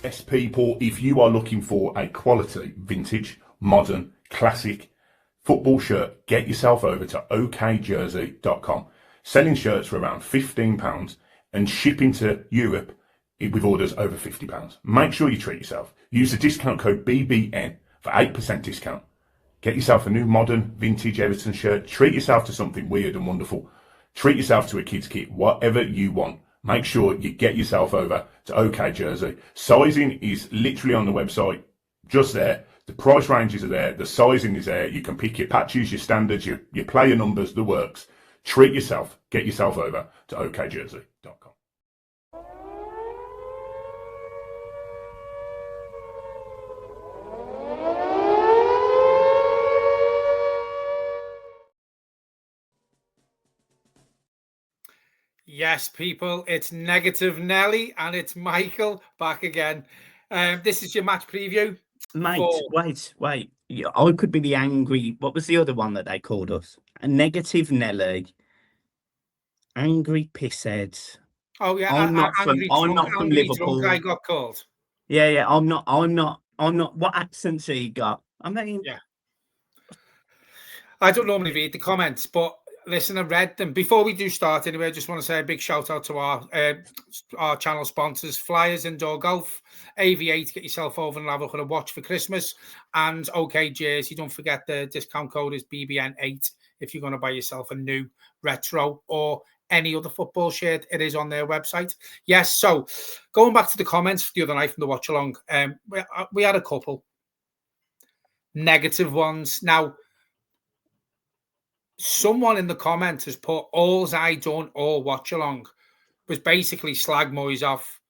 Yes, people, if you are looking for a quality, vintage, modern, classic football shirt, get yourself over to okjersey.com. Selling shirts for around £15 and shipping to Europe with orders over £50. Make sure you treat yourself. Use the discount code BBN for 8% discount. Get yourself a new modern, vintage Everton shirt. Treat yourself to something weird and wonderful. Treat yourself to a kid's kit, whatever you want. Make sure you get yourself over to OK Jersey. Sizing is literally on the website, just there. The price ranges are there. The sizing is there. You can pick your patches, your standards, your player numbers, the works. Treat yourself. Get yourself over to okjersey.com. Yes, people, it's Negative Nelly and it's Michael back again. This is your match preview. Mate, wait. I could be the angry. What was the other one that they called us? A Negative Nelly, angry pissheads. Oh yeah, I'm not from Liverpool. Drunk I got called. Yeah. I'm not. What accents he got? I mean, yeah. I don't normally read the comments, but listen, I read them. Before we do start, anyway, I just want to say a big shout out to our channel sponsors: Flyers Indoor Golf, AV8. Get yourself over and have a look at a watch for Christmas, and OK Jersey. Don't forget the discount code is BBN8 if you're going to buy yourself a new retro or any other football shirt. It is on their website. Yes. So going back to the comments the other night from the watch along, we had a couple negative ones. Now, someone in the comments has put all I done all watch along was basically slag Moyes off,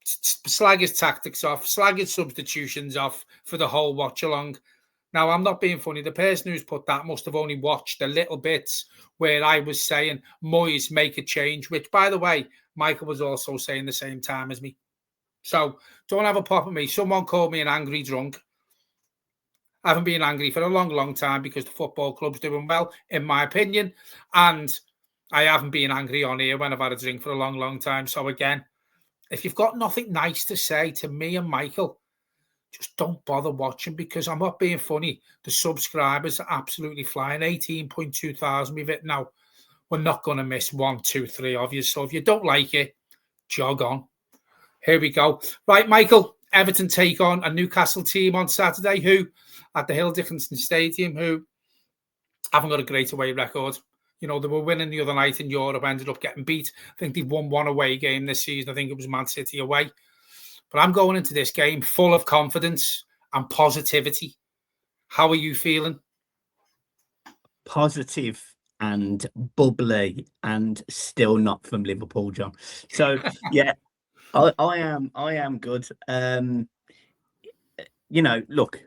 slag his tactics off, slag his substitutions off for the whole watch along. Now, I'm not being funny. The person who's put that must have only watched the little bits where I was saying Moyes make a change, which, by the way, Michael was also saying the same time as me. So don't have a pop at me. Someone called me an angry drunk. I haven't been angry for a long, long time because the football club's doing well, in my opinion. And I haven't been angry on here when I've had a drink for a long, long time. So again, if you've got nothing nice to say to me and Michael, just don't bother watching, because I'm not being funny. The subscribers are absolutely flying. 18.2 thousand we've hit now. We're not going to miss 1, 2, 3 of you. So if you don't like it, jog on. Here we go. Right, Michael, Everton take on a Newcastle team on Saturday who, at the Hill Dickinson Stadium, who haven't got a great away record. You know, they were winning the other night in Europe, ended up getting beat. I think they've won one away game this season. I think it was Man City away. But I'm going into this game full of confidence and positivity. How are you feeling? Positive and bubbly and still not from Liverpool, John. So, yeah, I am good. You know, look,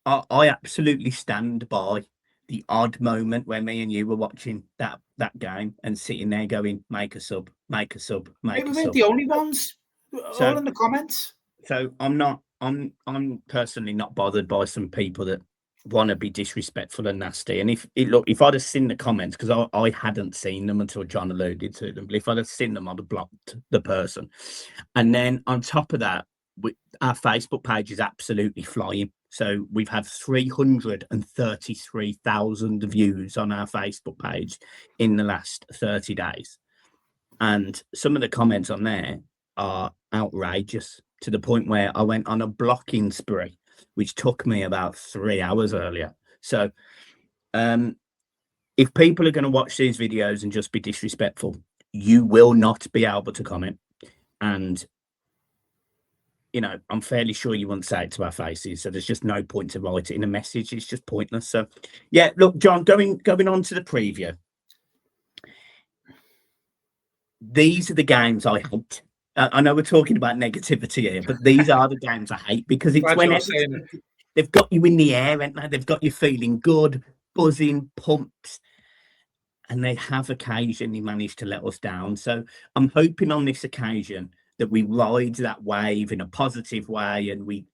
I absolutely stand by the odd moment where me and you were watching that game and sitting there going, make a sub, make a sub, make a sub. We're the only ones. All in the comments. So I'm personally not bothered by some people that want to be disrespectful and nasty. And if I'd have seen the comments, because I hadn't seen them until John alluded to them, but if I'd have seen them, I'd have blocked the person. And then on top of that, our Facebook page is absolutely flying. So we've had 333,000 views on our Facebook page in the last 30 days. And some of the comments on there are outrageous, to the point where I went on a blocking spree, which took me about 3 hours earlier. So if people are going to watch these videos and just be disrespectful, you will not be able to comment. And you know, I'm fairly sure you won't say it to our faces, so there's just no point to write it in a message. It's just pointless. So, yeah, look, John, going on to the preview. These are the games I hate. I know we're talking about negativity here, but these are the games I hate, because it's when they've got you in the air, and they've got you feeling good, buzzing, pumped, and they have occasionally managed to let us down. So I'm hoping on this occasion that we ride that wave in a positive way, and we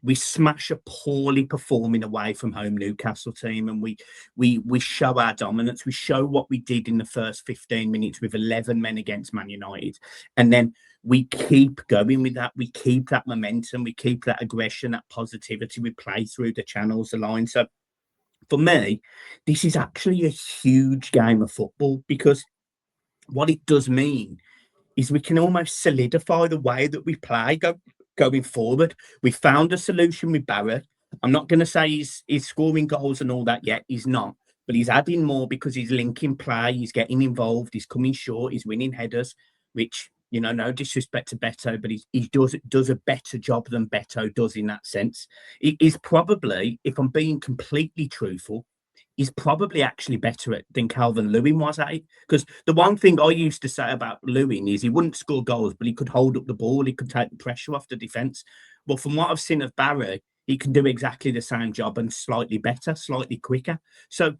we smash a poorly performing away from home Newcastle team, and we show our dominance. We show what we did in the first 15 minutes with 11 men against Man United, and then we keep going with that. We keep that momentum. We keep that aggression, that positivity. We play through the channels, the line. So for me, this is actually a huge game of football, because what it does mean is we can almost solidify the way that we play going forward. We found a solution with Barrett. I'm not going to say he's scoring goals and all that yet. He's not. But he's adding more because he's linking play. He's getting involved. He's coming short. He's winning headers, which, you know, no disrespect to Beto, but he does a better job than Beto does in that sense. He's probably, if I'm being completely truthful, he's probably actually better at than Calvin Lewin was at it. Because the one thing I used to say about Lewin is he wouldn't score goals, but he could hold up the ball. He could take the pressure off the defence. But from what I've seen of Barry, he can do exactly the same job and slightly better, slightly quicker. So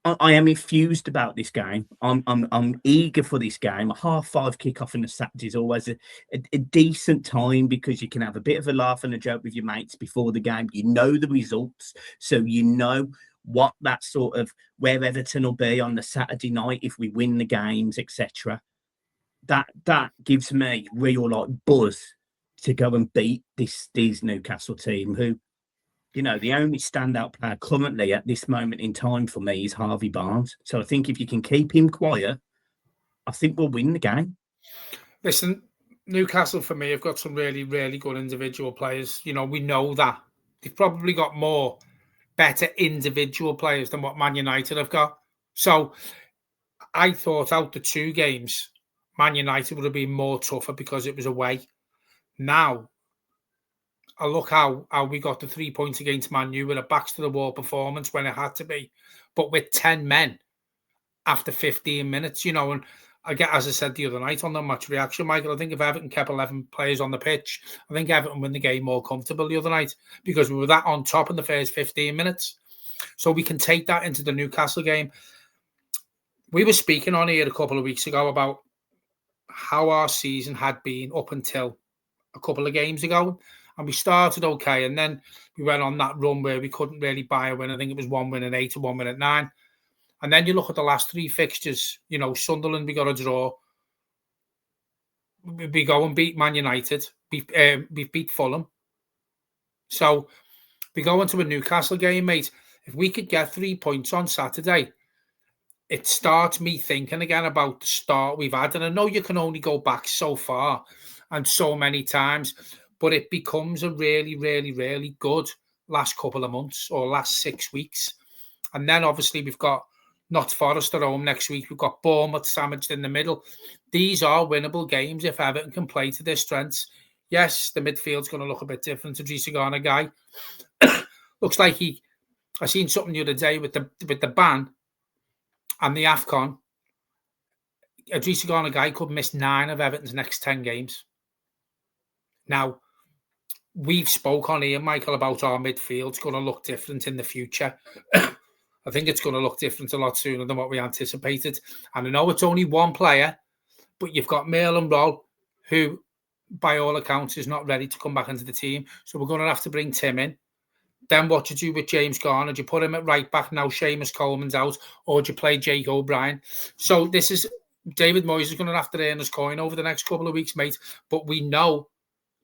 I am infused about this game. I'm eager for this game. A 5:30 kickoff on a Saturday is always a decent time, because you can have a bit of a laugh and a joke with your mates before the game. You know the results, so you know what that sort of where Everton will be on the Saturday night if we win the games, etc. That gives me real like buzz to go and beat this Newcastle team, who, you know, the only standout player currently at this moment in time for me is Harvey Barnes. So I think if you can keep him quiet, I think we'll win the game. Listen, Newcastle for me have got some really, really good individual players. You know, we know that. They've probably got more better individual players than what Man United have got. So I thought out the two games, Man United would have been more tougher because it was away. Now, I look how we got the 3 points against Man U with a backs to the wall performance when it had to be, but with 10 men after 15 minutes, you know. And I get, as I said the other night on the match reaction, Michael, I think if Everton kept 11 players on the pitch, I think Everton win the game more comfortable the other night, because we were that on top in the first 15 minutes. So we can take that into the Newcastle game. We were speaking on here a couple of weeks ago about how our season had been up until a couple of games ago. And we started okay, and then we went on that run where we couldn't really buy a win. I think it was 1 win at 8 and 1 win at 9. And then you look at the last three fixtures, you know, Sunderland, we got a draw. We go and beat Man United. We beat Fulham. So we go into a Newcastle game, mate. If we could get 3 points on Saturday, it starts me thinking again about the start we've had. And I know you can only go back so far and so many times, but it becomes a really, really, really good last couple of months or last 6 weeks. And then obviously we've got Notts Forest at home next week. We've got Bournemouth sandwiched in the middle. These are winnable games if Everton can play to their strengths. Yes, the midfield's going to look a bit different. Idrissa Gana Guy looks like I seen something the other day with the ban and the AFCON. Idrissa Gana Guy could miss 9 of Everton's next 10 games. Now, we've spoke on here, Michael, about our midfield's going to look different in the future. I think it's going to look different a lot sooner than what we anticipated. And I know it's only one player, but you've got Merlin Roll, who, by all accounts, is not ready to come back into the team. So we're going to have to bring Tim in. Then what do you do with James Garner? Do you put him at right back now Seamus Coleman's out, or do you play Jake O'Brien? So this is David Moyes is going to have to earn his coin over the next couple of weeks, mate. But we know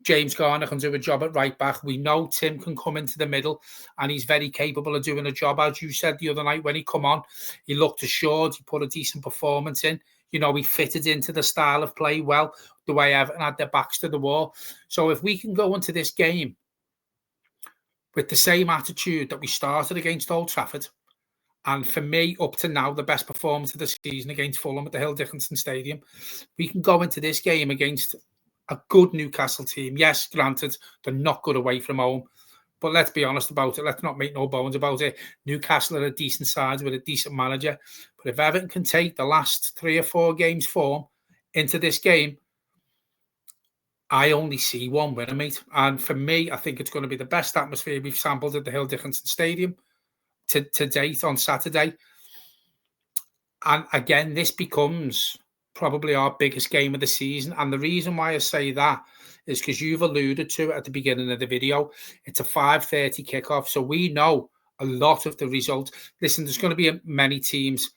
James Garner can do a job at right back. We know Tim can come into the middle, and he's very capable of doing a job. As you said the other night, when he come on, he looked assured. He put a decent performance in. You know, he fitted into the style of play well, the way Everton had their backs to the wall. So if we can go into this game with the same attitude that we started against Old Trafford, and for me, up to now, the best performance of the season against Fulham at the Hill Dickinson Stadium, we can go into this game against a good Newcastle team. Yes, granted, they're not good away from home, but let's be honest about it. Let's not make no bones about it. Newcastle are a decent side with a decent manager. But if Everton can take the last 3 or 4 games form into this game, I only see one winner, mate. And for me, I think it's going to be the best atmosphere we've sampled at the Hill Dickinson Stadium to date on Saturday. And again, this becomes probably our biggest game of the season. And the reason why I say that is because you've alluded to it at the beginning of the video. It's a 5:30 kickoff, so we know a lot of the results. Listen, there's going to be many teams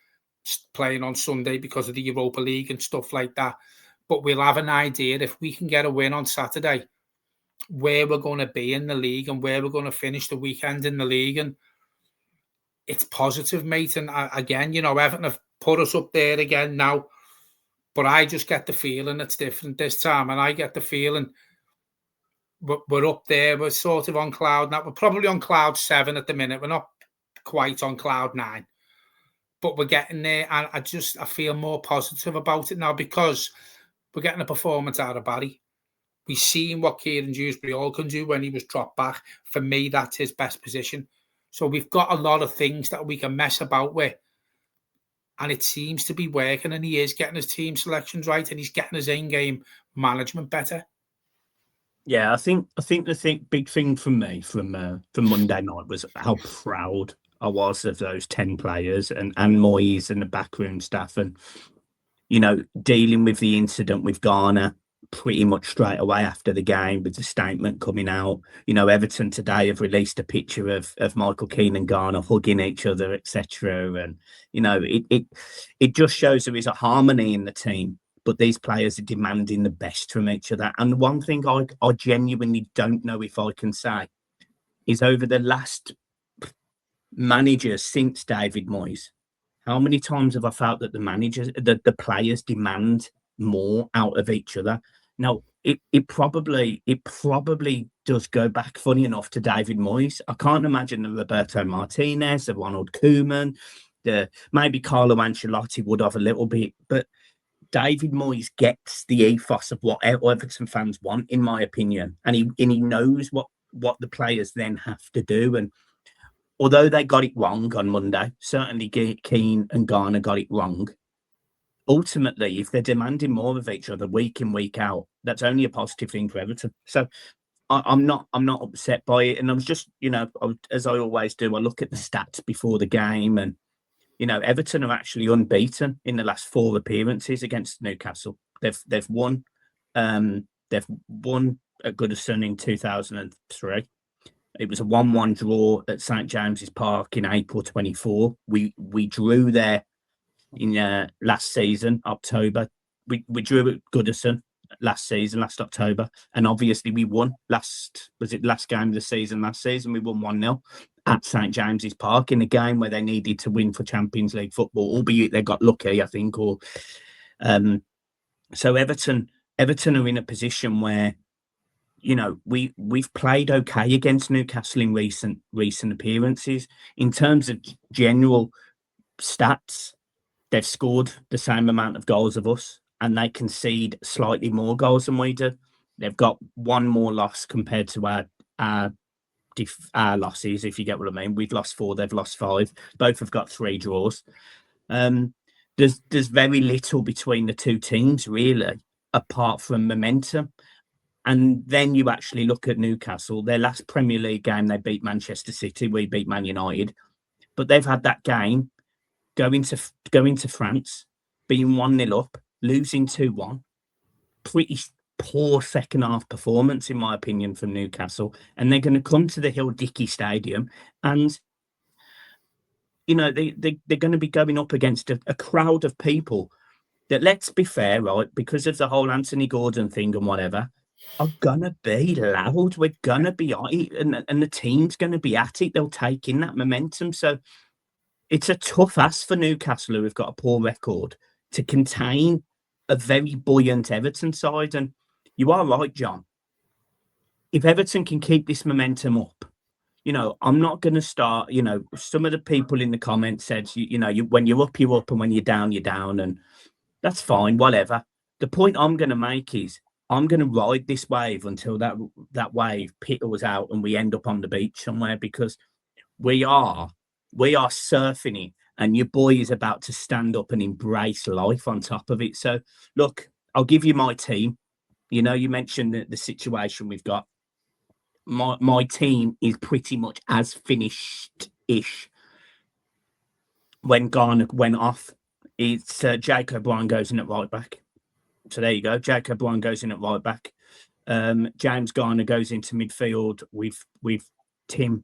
playing on Sunday because of the Europa League and stuff like that, but we'll have an idea if we can get a win on Saturday where we're going to be in the league and where we're going to finish the weekend in the league. And it's positive, mate. And again, you know, Everton have put us up there again now, but I just get the feeling it's different this time. And I get the feeling we're up there. We're sort of on cloud now. We're probably on cloud 7 at the minute. We're not quite on cloud 9, but we're getting there. And I feel more positive about it now because we're getting a performance out of Barry. We've seen what Kieran Dewsbury-Hall can do when he was dropped back. For me, that's his best position. So we've got a lot of things that we can mess about with. And it seems to be working, and he is getting his team selections right, and he's getting his in-game management better. Yeah, I think the big thing for me from Monday night was how proud I was of those 10 players and Moyes and the backroom staff, and you know, dealing with the incident with Garner pretty much straight away after the game with the statement coming out. You know, Everton today have released a picture of Michael Keane and Garner hugging each other, etc. And you know, it just shows there is a harmony in the team. But these players are demanding the best from each other. And one thing I genuinely don't know if I can say is over the last managers since David Moyes, how many times have I felt that the players demand more out of each other? Now, it probably does go back, funny enough, to David Moyes. I can't imagine the Roberto Martinez, the Ronald Koeman, maybe Carlo Ancelotti would have a little bit, but David Moyes gets the ethos of what Everton fans want, in my opinion, and he knows what the players then have to do. And although they got it wrong on Monday, certainly Keane and Garner got it wrong. Ultimately, if they're demanding more of each other week in, week out, that's only a positive thing for Everton. So I'm not upset by it. And I was just, you know, as I always do, I look at the stats before the game, and you know, Everton are actually unbeaten in the last 4 appearances against Newcastle. They've won at Goodison in 2003. It was a 1-1 draw at St James's Park in April 24. We drew there in last season, October. We drew at Goodison last October, and obviously we won last game of the season last season. We won 1-0 at St James's Park in a game where they needed to win for Champions League football, albeit they got lucky, I think. So Everton are in a position where, you know, we've played okay against Newcastle in recent appearances. In terms of general stats, they've scored the same amount of goals of us, and they concede slightly more goals than we do. They've got 1 more loss compared to our losses, if you get what I mean. We've lost 4, they've lost 5. Both have got 3 draws. There's very little between the two teams, really, apart from momentum. And then you actually look at Newcastle. Their last Premier League game, they beat Manchester City. We beat Man United. But they've had that game, going to France, being 1-0 up, losing 2-1. Pretty poor second half performance, in my opinion, from Newcastle. And they're going to come to the Hill Dickey Stadium, and you know, they're going to be going up against a crowd of people that, let's be fair, right, because of the whole Anthony Gordon thing and whatever, are going to be loud. We're going to be at it, and the team's going to be at it. They'll take in that momentum. So it's a tough ask for Newcastle, who have got a poor record, to contain a very buoyant Everton side. And you are right, John. If Everton can keep this momentum up, you know, I'm not going to start, you know, some of the people in the comments said, you know, when you're up, you're up, and when you're down, you're down. And that's fine, whatever. The point I'm going to make is I'm going to ride this wave until that wave pittles out and we end up on the beach somewhere, because we are surfing it, and your boy is about to stand up and embrace life on top of it. So, look, I'll give you my team. You know, you mentioned the situation we've got. My team is pretty much as finished-ish. When Garner went off, it's Jake O'Brien goes in at right back. So there you go. Jake O'Brien goes in at right back. James Garner goes into midfield with Tim.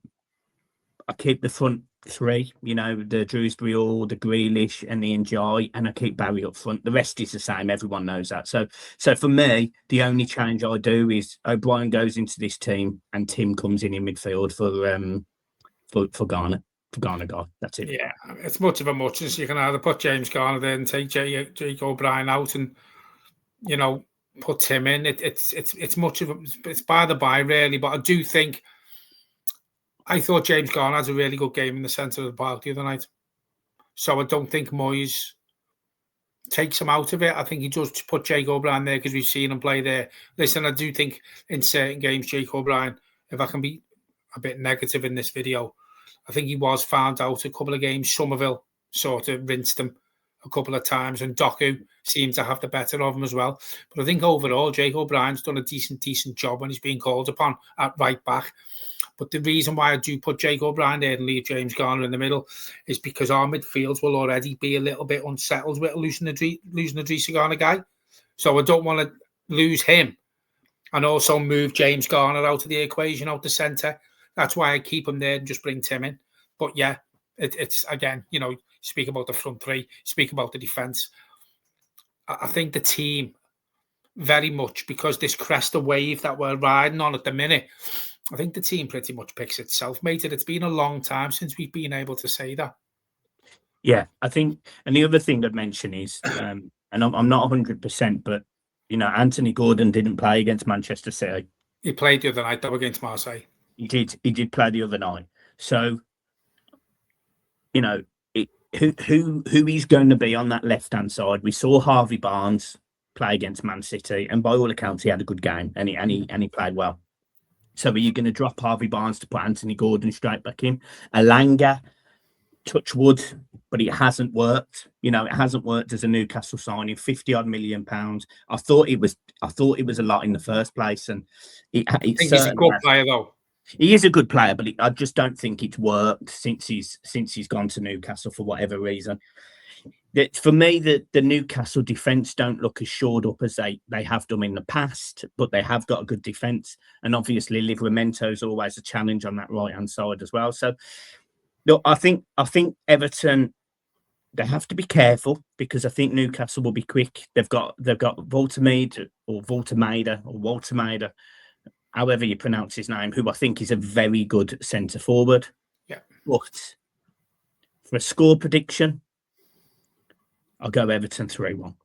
I keep the front three, you know, the Drewsbury Hall, the Grealish, and the Njai, and I keep Barry up front. The rest is the same. Everyone knows that. So for me, the only change I do is O'Brien goes into this team, and Tim comes in midfield for Garner. For Garner, guy. That's it. Yeah, it's much of a muchness. You can either put James Garner there and take Jake O'Brien out, and you know, put Tim in. It's much of it's by the by, really. But I do think. I thought James Garner had a really good game in the centre of the park the other night. So I don't think Moyes takes him out of it. I think he does put Jake O'Brien there because we've seen him play there. Listen, I do think in certain games, Jake O'Brien, if I can be a bit negative in this video, I think he was found out a couple of games. Somerville sort of rinsed him a couple of times, and Doku seemed to have the better of him as well. But I think overall, Jake O'Brien's done a decent job when he's being called upon at right back. But the reason why I do put Jake O'Brien there and leave James Garner in the middle is because our midfields will already be a little bit unsettled with losing the Garner guy. So I don't want to lose him and also move James Garner out of the equation, out the centre. That's why I keep him there and just bring Tim in. But yeah, it's again, you know, speak about the front three, speak about the defence. I think the team very much, because this crest of wave that we're riding on at the minute, I think the team pretty much picks itself, mate. It's been a long time since we've been able to say that. Yeah, I think, and the other thing I'd mention is, and I'm not 100%, but, you know, Anthony Gordon didn't play against Manchester City. He played the other night, though, against Marseille. He did play the other night. So, you know, who is going to be on that left-hand side? We saw Harvey Barnes play against Man City, and by all accounts, he had a good game, and he played well. So are you going to drop Harvey Barnes to put Anthony Gordon straight back in? Alanga, touch wood, but it hasn't worked. You know, it hasn't worked as a Newcastle signing, £50-odd million. I thought it was a lot in the first place, and I think he's a good player, though. He is a good player, but I just don't think it's worked since he's gone to Newcastle for whatever reason. For me, the Newcastle defence don't look as shored up as they have done in the past, but they have got a good defence. And obviously, Livramento's always a challenge on that right-hand side as well. So, look, I think Everton, they have to be careful because I think Newcastle will be quick. They've got Voltemade, however you pronounce his name, who I think is a very good centre forward. Yeah. But for a score prediction, I'll go Everton 3-1.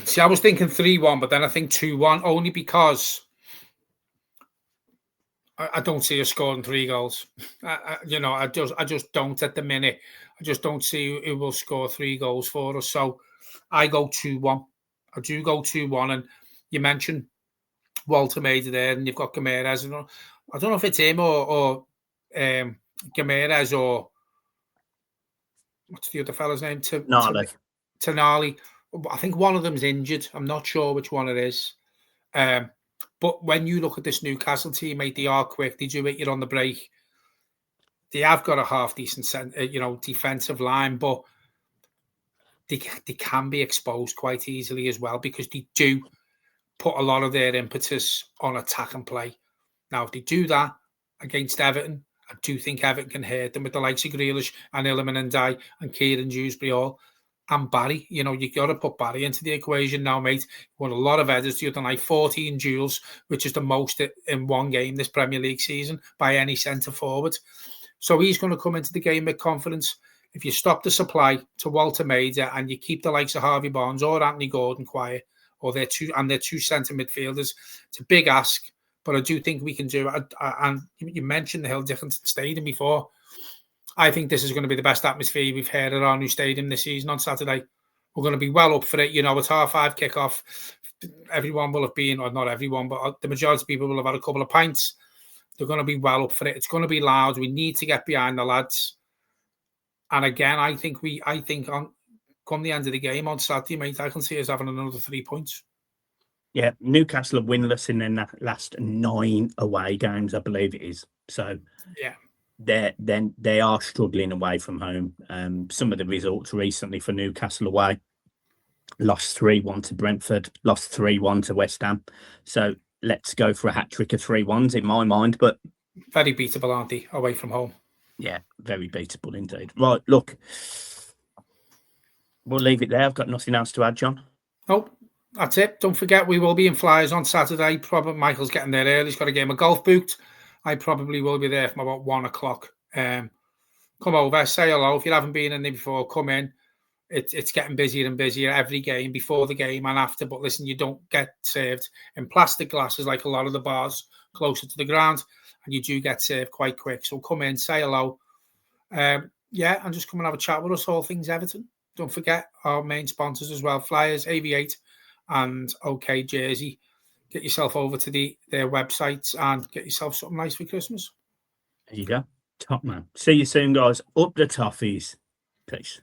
See, I was thinking 3-1, but then I think 2-1, only because I don't see us scoring 3 goals. I just don't at the minute. I just don't see who will score 3 goals for us. So I go 2-1. I do go 2-1. And you mentioned Walter Maida there, and you've got Gameres. I don't know if it's him or Gameres or what's the other fella's name? Tonali. I think one of them's injured. I'm not sure which one it is. But when you look at this Newcastle team, mate, they are quick. They do it. You're on the break. They have got a half decent, defensive line, but they can be exposed quite easily as well because they do put a lot of their impetus on attack and play. Now, if they do that against Everton, I do think Everton can hurt them with the likes of Grealish and Iliman and Dye and Kieran Dewsbury all. And Barry, you got to put Barry into the equation now, mate. He won a lot of headers the other night, 14 duels, which is the most in one game this Premier League season by any centre forward. So he's going to come into the game with confidence. If you stop the supply to Walter Maida and you keep the likes of Harvey Barnes or Anthony Gordon quiet, or their two centre midfielders, it's a big ask. But I do think we can do it. And you mentioned the Hill Dickinson Stadium before. I think this is going to be the best atmosphere we've had at our new stadium this season on Saturday. We're going to be well up for it. It's 5:30 kickoff. Everyone will have been, or not everyone, but the majority of people will have had a couple of pints. They're going to be well up for it. It's going to be loud. We need to get behind the lads. And again, I think come the end of the game on Saturday, mate, I can see us having another 3 points. Yeah, Newcastle are winless in their last 9 away games, I believe it is. So yeah, they are struggling away from home. Some of the results recently for Newcastle away, lost 3-1 to Brentford, lost 3-1 to West Ham. So let's go for a hat trick of 3-1s in my mind. But very beatable, aren't they, away from home? Yeah, very beatable indeed. Right, look, we'll leave it there. I've got nothing else to add, John. Nope, that's it. Don't forget, we will be in Flyers on Saturday. Probably Michael's getting there early. He's got a game of golf booked. I probably will be there from about 1 o'clock. Come over, say hello. If you haven't been in there before, come in. It's getting busier and busier every game, before the game and after. But listen, you don't get served in plastic glasses like a lot of the bars closer to the ground, and you do get served quite quick. So come in, say hello. And just come and have a chat with us, all things Everton. Don't forget our main sponsors as well, Flyers, AV8 and OK Jersey. Get yourself over to their websites and get yourself something nice for Christmas. There you go. Top man. See you soon, guys. Up the toffees. Peace.